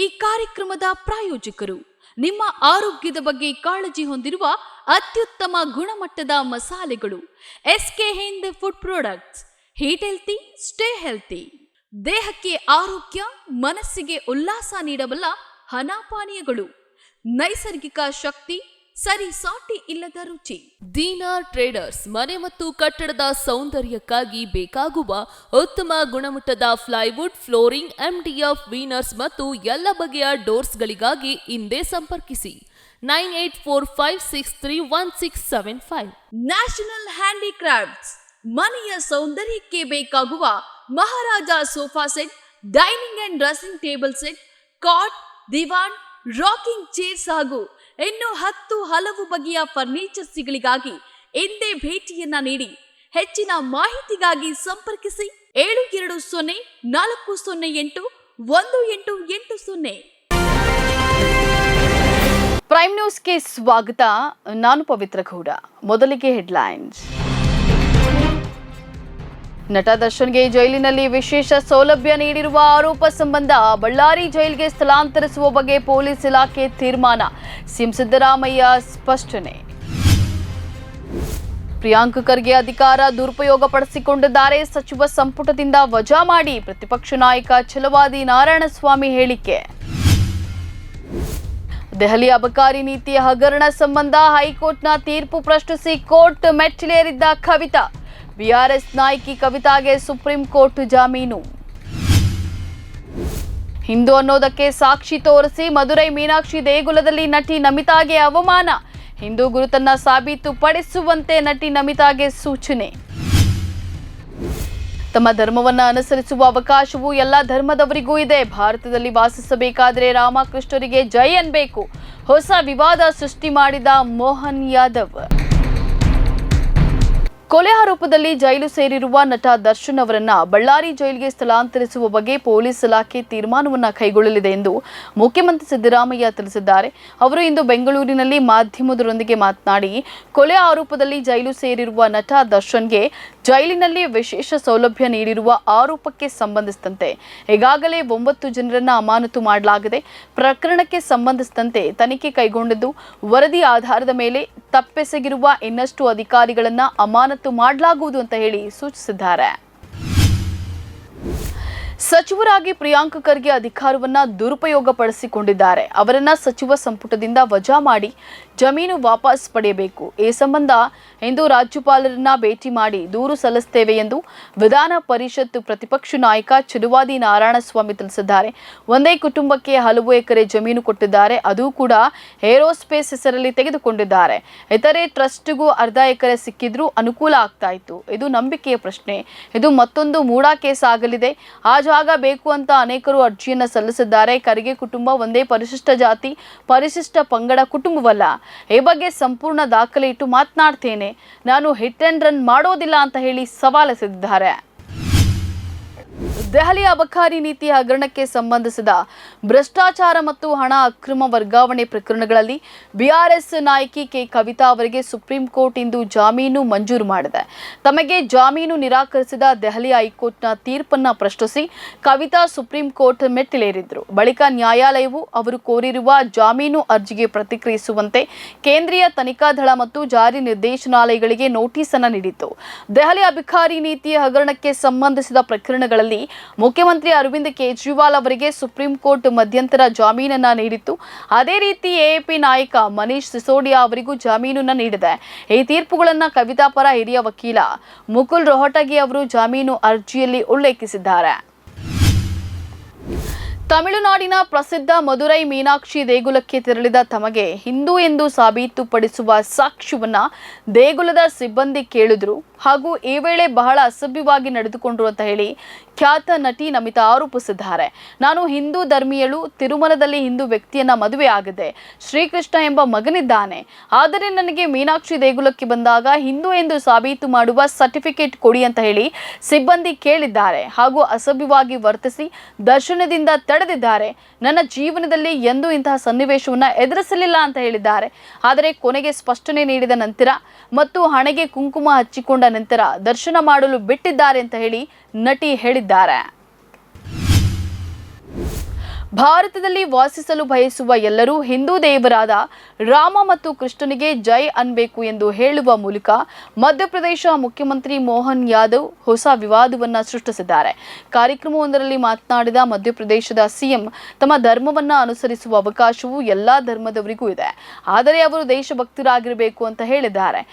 ಈ ಕಾರ್ಯಕ್ರಮದ ಪ್ರಾಯೋಜಕರು ನಿಮ್ಮ ಆರೋಗ್ಯದ ಬಗ್ಗೆ ಕಾಳಜಿ ಹೊಂದಿರುವ ಅತ್ಯುತ್ತಮ ಗುಣಮಟ್ಟದ ಮಸಾಲೆಗಳು SK Hind food products. Eat healthy, stay healthy. ದೇಹಕ್ಕೆ ಆರೋಗ್ಯ, ಮನಸ್ಸಿಗೆ ಉಲ್ಲಾಸ ನೀಡಬಲ್ಲ ಹಣಪಾನೀಯಗಳು, ನೈಸರ್ಗಿಕ ಶಕ್ತಿ, ಸರಿಸಾಟಿ ಇಲ್ಲದ ರುಚಿ. ದೀನಾರ್ ಟ್ರೇಡರ್ಸ್ ಮನೆ ಮತ್ತು ಕಟ್ಟಡದ ಸೌಂದರ್ಯಕ್ಕಾಗಿ ಬೇಕಾಗುವ ಉತ್ತಮ ಗುಣಮಟ್ಟದ ಪ್ಲೈವುಡ್, ಫ್ಲೋರಿಂಗ್, MDF, ವೀನರ್ಸ್ ಮತ್ತು ಎಲ್ಲ ಬಗೆಯ ಡೋರ್ಸ್ಗಳಿಗಾಗಿ ಹಿಂದೆ ಸಂಪರ್ಕಿಸಿ 9845631675. ನ್ಯಾಷನಲ್ ಹ್ಯಾಂಡಿಕ್ರಾಫ್ಟ್ಸ್ ಮನೆಯ ಸೌಂದರ್ಯಕ್ಕೆ ಬೇಕಾಗುವ Maharaja sofa set, dining and dressing table set, cot, ದಿವಾನ್, ರಾಕಿಂಗ್ ಚೇರ್ಸ್ ಹಾಗೂ ಇನ್ನು 10 ಹಲವು ಬಗೆಯ ಫರ್ನಿಚರ್ಸ್ಗಳಿಗಾಗಿ ಎಂದೇ ಭೇಟಿಯನ್ನ ನೀಡಿ. ಹೆಚ್ಚಿನ ಮಾಹಿತಿಗಾಗಿ ಸಂಪರ್ಕಿಸಿ 7204081880. ಪ್ರೈಮ್ ನ್ಯೂಸ್ಗೆ ಸ್ವಾಗತ. ನಾನು ಪವಿತ್ರ ಗೌಡ. ಮೊದಲಿಗೆ ಹೆಡ್ಲೈನ್ಸ್. ನಟ ದರ್ಶನ್ಗೆ ಜೈಲಿನಲ್ಲಿ ವಿಶೇಷ ಸೌಲಭ್ಯ ನೀಡಿರುವ ಆರೋಪ ಸಂಬಂಧ ಬಳ್ಳಾರಿ ಜೈಲಿಗೆ ಸ್ಥಳಾಂತರಿಸುವ ಬಗ್ಗೆ ಪೊಲೀಸ್ ಇಲಾಖೆ ತೀರ್ಮಾನ. ಸಿಎಂ ಸಿದ್ದರಾಮಯ್ಯ ಸ್ಪಷ್ಟನೆ. ಪ್ರಿಯಾಂಕ್ ಖರ್ಗೆ ಅಧಿಕಾರ ದುರುಪಯೋಗ ಪಡಿಸಿಕೊಂಡಿದ್ದಾರೆ, ಸಚಿವ ಸಂಪುಟದಿಂದ ವಜಾ ಮಾಡಿ ಪ್ರತಿಪಕ್ಷ ನಾಯಕ ಛಲವಾದಿ ನಾರಾಯಣಸ್ವಾಮಿ ಹೇಳಿಕೆ. ದೆಹಲಿ ಅಬಕಾರಿ ನೀತಿ ಹಗರಣ ಸಂಬಂಧ ಹೈಕೋರ್ಟ್ನ ತೀರ್ಪು ಪ್ರಶ್ನಿಸಿ ಕೋರ್ಟ್ ಮೆಟ್ಟಿಲೇರಿದ್ದ ಕವಿತಾ. ಬಿಆರ್ಎಸ್ ನಾಯಕಿ ಕವಿತಾಗೆ ಸುಪ್ರೀಂ ಕೋರ್ಟ್ ಜಾಮೀನು. ಹಿಂದೂ ಅನ್ನೋದಕ್ಕೆ ಸಾಕ್ಷಿ ತೋರಿಸಿ ಮಧುರೈ ಮೀನಾಕ್ಷಿ ದೇಗುಲದಲ್ಲಿ ನಟಿ ನಮಿತಾಗೆ ಅವಮಾನ. ಹಿಂದೂ ಗುರುತನ್ನ ಸಾಬೀತುಪಡಿಸುವಂತೆ ನಟಿ ನಮಿತಾಗೆ ಸೂಚನೆ. ತಮ್ಮ ಧರ್ಮವನ್ನ ಅನುಸರಿಸುವ ಅವಕಾಶವು ಎಲ್ಲ ಧರ್ಮದವರಿಗೂ ಇದೆ. ಭಾರತದಲ್ಲಿ ವಾಸಿಸಬೇಕಾದರೆ ರಾಮಕೃಷ್ಣರಿಗೆ ಜೈ ಅನ್ಬೇಕು. ಹೊಸ ವಿವಾದ ಸೃಷ್ಟಿ ಮಾಡಿದ ಮೋಹನ್ ಯಾದವ್. ಕೊಲೆ ಆರೋಪದಲ್ಲಿ ಜೈಲು ಸೇರಿರುವ ನಟ ದರ್ಶನ್ ಅವರನ್ನ ಬಳ್ಳಾರಿ ಜೈಲಿಗೆ ಸ್ಥಳಾಂತರಿಸುವ ಬಗ್ಗೆ ಪೊಲೀಸ್ ಇಲಾಖೆ ತೀರ್ಮಾನವನ್ನ ಕೈಗೊಳ್ಳಲಿದೆ ಎಂದು ಮುಖ್ಯಮಂತ್ರಿ ಸಿದ್ದರಾಮಯ್ಯ ತಿಳಿಸಿದ್ದಾರೆ. ಅವರು ಇಂದು ಬೆಂಗಳೂರಿನಲ್ಲಿ ಮಾಧ್ಯಮದವರೊಂದಿಗೆ ಮಾತನಾಡಿ, ಕೊಲೆ ಆರೋಪದಲ್ಲಿ ಜೈಲು ಸೇರಿರುವ ನಟ ದರ್ಶನ್ಗೆ ಜೈಲಿನಲ್ಲಿ ವಿಶೇಷ ಸೌಲಭ್ಯ ನೀಡಿರುವ ಆರೋಪಕ್ಕೆ ಸಂಬಂಧಿಸಿದಂತೆ ಈಗಾಗಲೇ 9 ಜನರನ್ನ ಅಮಾನತು ಮಾಡಲಾಗಿದೆ. ಪ್ರಕರಣಕ್ಕೆ ಸಂಬಂಧಿಸಿದಂತೆ ತನಿಖೆ ಕೈಗೊಂಡಿದ್ದು ವರದಿ ಆಧಾರದ ಮೇಲೆ ತಪ್ಪೆಸಗಿರುವ ಇನ್ನಷ್ಟು ಅಧಿಕಾರಿಗಳನ್ನ ಅಮಾನತು ಮಾಡಲಾಗುವುದು ಅಂತ ಹೇಳಿ ಸೂಚಿಸಿದ್ದಾರೆ. ಸಚಿವರಾಗಿ ಪ್ರಿಯಾಂಕ್ ಖರ್ಗೆ ಅಧಿಕಾರವನ್ನ ದುರುಪಯೋಗ ಪಡಿಸಿಕೊಂಡಿದ್ದಾರೆ. ಅವರನ್ನ ಸಚಿವ ಸಂಪುಟದಿಂದ ವಜಾ ಮಾಡಿ ಜಮೀನು ವಾಪಸ್ ಪಡೆಯಬೇಕು. ಈ ಸಂಬಂಧ ಇಂದು ರಾಜ್ಯಪಾಲರನ್ನ ಭೇಟಿ ಮಾಡಿ ದೂರು ಸಲ್ಲಿಸುತ್ತೇವೆ ಎಂದು ವಿಧಾನ ಪರಿಷತ್ ಪ್ರತಿಪಕ್ಷ ನಾಯಕ ಛಲವಾದಿ ನಾರಾಯಣಸ್ವಾಮಿ ತಿಳಿಸಿದ್ದಾರೆ. ಒಂದೇ ಕುಟುಂಬಕ್ಕೆ ಹಲವು ಎಕರೆ ಜಮೀನು ಕೊಟ್ಟಿದ್ದಾರೆ, ಅದು ಕೂಡ ಏರೋಸ್ಪೇಸ್ ಹೆಸರಲ್ಲಿ ತೆಗೆದುಕೊಂಡಿದ್ದಾರೆ. ಇತರೆ ಟ್ರಸ್ಟ್ಗೂ ಅರ್ಧ ಎಕರೆ ಸಿಕ್ಕಿದ್ರೂ ಅನುಕೂಲ ಆಗ್ತಾ ಇತ್ತು. ಇದು ನಂಬಿಕೆಯ ಪ್ರಶ್ನೆ. ಇದು ಮತ್ತೊಂದು ಮೂಡಾ ಕೇಸ್ ಆಗಲಿದೆ. ಆ ಜಾಗ ಬೇಕು ಅಂತ ಅನೇಕರು ಅರ್ಜಿಯನ್ನ ಸಲ್ಲಿಸಿದ್ದಾರೆ. ಖರ್ಗೆ ಕುಟುಂಬ ಒಂದೇ ಪರಿಶಿಷ್ಟ ಜಾತಿ, ಪರಿಶಿಷ್ಟ ಪಂಗಡ ಕುಟುಂಬವಲ್ಲ. ಈ ಬಗ್ಗೆ ಸಂಪೂರ್ಣ ದಾಖಲೆ ಇಟ್ಟು ಮಾತನಾಡ್ತೇನೆ. ನಾನು ಹಿಟ್ ಅಂಡ್ ರನ್ ಮಾಡೋದಿಲ್ಲ ಅಂತ ಹೇಳಿ ಸವಾಲೆಸೆದಿದ್ದಾರೆ. ದೆಹಲಿ ಅಬಕಾರಿ ನೀತಿ ಹಗರಣಕ್ಕೆ ಸಂಬಂಧಿಸಿದ ಭ್ರಷ್ಟಾಚಾರ ಮತ್ತು ಹಣ ಅಕ್ರಮ ವರ್ಗಾವಣೆ ಪ್ರಕರಣಗಳಲ್ಲಿ ಬಿಆರ್ಎಸ್ ನಾಯಕಿ ಕೆ ಕವಿತಾ ಅವರಿಗೆ ಸುಪ್ರೀಂ ಕೋರ್ಟ್ ಇಂದು ಜಾಮೀನು ಮಂಜೂರು ಮಾಡಿದೆ. ತಮಗೆ ಜಾಮೀನು ನಿರಾಕರಿಸಿದ ದೆಹಲಿ ಹೈಕೋರ್ಟ್ನ ತೀರ್ಪನ್ನ ಪ್ರಶ್ನಿಸಿ ಕವಿತಾ ಸುಪ್ರೀಂ ಕೋರ್ಟ್ ಮೆಟ್ಟಿಲೇರಿದ್ರು. ಬಳಿಕ ನ್ಯಾಯಾಲಯವು ಅವರು ಕೋರಿರುವ ಜಾಮೀನು ಅರ್ಜಿಗೆ ಪ್ರತಿಕ್ರಿಯಿಸುವಂತೆ ಕೇಂದ್ರೀಯ ತನಿಖಾ ದಳ ಮತ್ತು ಜಾರಿ ನಿರ್ದೇಶನಾಲಯಗಳಿಗೆ ನೋಟಿಸ್ ಅನ್ನು ನೀಡಿತು. ದೆಹಲಿ ಅಬಕಾರಿ ನೀತಿ ಹಗರಣಕ್ಕೆ ಸಂಬಂಧಿಸಿದ ಪ್ರಕರಣಗಳಲ್ಲಿ ಮುಖ್ಯಮಂತ್ರಿ ಅರವಿಂದ್ ಕೇಜ್ರಿವಾಲ್ ಅವರಿಗೆ ಸುಪ್ರೀಂ ಕೋರ್ಟ್ ಮಧ್ಯಂತರ ಜಾಮೀನನ್ನ ನೀಡಿತ್ತು. ಅದೇ ರೀತಿ ಎಎಪಿ ನಾಯಕ ಮನೀಶ್ ಸಿಸೋಡಿಯಾ ಅವರಿಗೂ ಜಾಮೀನನ್ನ ನೀಡಿದೆ. ಈ ತೀರ್ಪುಗಳನ್ನ ಕವಿತಾ ಪರ ಹಿರಿಯ ವಕೀಲ ಮುಕುಲ್ ರೋಹಟಗಿ ಅವರು ಜಾಮೀನು ಅರ್ಜಿಯಲ್ಲಿ ಉಲ್ಲೇಖಿಸಿದ್ದಾರೆ. ತಮಿಳುನಾಡಿನ ಪ್ರಸಿದ್ಧ ಮಧುರೈ ಮೀನಾಕ್ಷಿ ದೇಗುಲಕ್ಕೆ ತೆರಳಿದ ತಮಗೆ ಹಿಂದೂ ಎಂದು ಸಾಬೀತುಪಡಿಸುವ ಸಾಕ್ಷ್ಯವನ್ನ ದೇಗುಲದ ಸಿಬ್ಬಂದಿ ಕೇಳಿದ್ರು ಹಾಗೂ ಈ ವೇಳೆ ಬಹಳ ಅಸಭ್ಯವಾಗಿ ನಡೆದುಕೊಂಡ್ರು ಅಂತ ಹೇಳಿ ಖ್ಯಾತ ನಟಿ ನಮಿತಾ ಆರೋಪಿಸಿದ್ದಾರೆ. ನಾನು ಹಿಂದೂ ಧರ್ಮೀಯಳು, ತಿರುಮಲದಲ್ಲಿ ಹಿಂದೂ ವ್ಯಕ್ತಿಯನ್ನ ಮದುವೆ ಆಗಿದೆ, ಶ್ರೀಕೃಷ್ಣ ಎಂಬ ಮಗನಿದ್ದಾನೆ. ಆದರೆ ನನಗೆ ಮೀನಾಕ್ಷಿ ದೇಗುಲಕ್ಕೆ ಬಂದಾಗ ಹಿಂದೂ ಎಂದು ಸಾಬೀತು ಮಾಡುವ ಸರ್ಟಿಫಿಕೇಟ್ ಕೊಡಿ ಅಂತ ಹೇಳಿ ಸಿಬ್ಬಂದಿ ಕೇಳಿದ್ದಾರೆ ಹಾಗೂ ಅಸಭ್ಯವಾಗಿ ವರ್ತಿಸಿ ದರ್ಶನದಿಂದ ತಡೆದಿದ್ದಾರೆ. ನನ್ನ ಜೀವನದಲ್ಲಿ ಎಂದೂ ಇಂತಹ ಸನ್ನಿವೇಶವನ್ನ ಎದುರಿಸಲಿಲ್ಲ ಅಂತ ಹೇಳಿದ್ದಾರೆ. ಆದರೆ ಕೊನೆಗೆ ಸ್ಪಷ್ಟನೆ ನೀಡಿದ ನಂತರ ಮತ್ತು ಹಣೆಗೆ ಕುಂಕುಮ ಹಚ್ಚಿಕೊಂಡ ನಂತರ ದರ್ಶನ ಮಾಡಲು ಬಿಟ್ಟಿದ್ದಾರೆ ಅಂತ ಹೇಳಿ ನಟಿ ಹೇಳಿದ್ದಾರೆ. ಭಾರತದಲ್ಲಿ ವಾಸಿಸಲು ಬಯಸುವ ಎಲ್ಲರೂ ಹಿಂದೂ ದೇವರಾದ ರಾಮ ಮತ್ತು ಕೃಷ್ಣನಿಗೆ ಜೈ ಅನ್ಬೇಕು ಎಂದು ಹೇಳುವ ಮೂಲಕ ಮಧ್ಯಪ್ರದೇಶ ಮುಖ್ಯಮಂತ್ರಿ ಮೋಹನ್ ಯಾದವ್ ಹೊಸ ವಿವಾದವನ್ನ ಸೃಷ್ಟಿಸಿದ್ದಾರೆ. ಕಾರ್ಯಕ್ರಮವೊಂದರಲ್ಲಿ ಮಾತನಾಡಿದ ಮಧ್ಯಪ್ರದೇಶದ ಸಿಎಂ, ತಮ್ಮ ಧರ್ಮವನ್ನ ಅನುಸರಿಸುವ ಅವಕಾಶವು ಎಲ್ಲಾ ಧರ್ಮದವರಿಗೂ ಇದೆ, ಆದರೆ ಅವರು ದೇಶಭಕ್ತರಾಗಿರಬೇಕು ಅಂತ ಹೇಳಿದ್ದಾರೆ.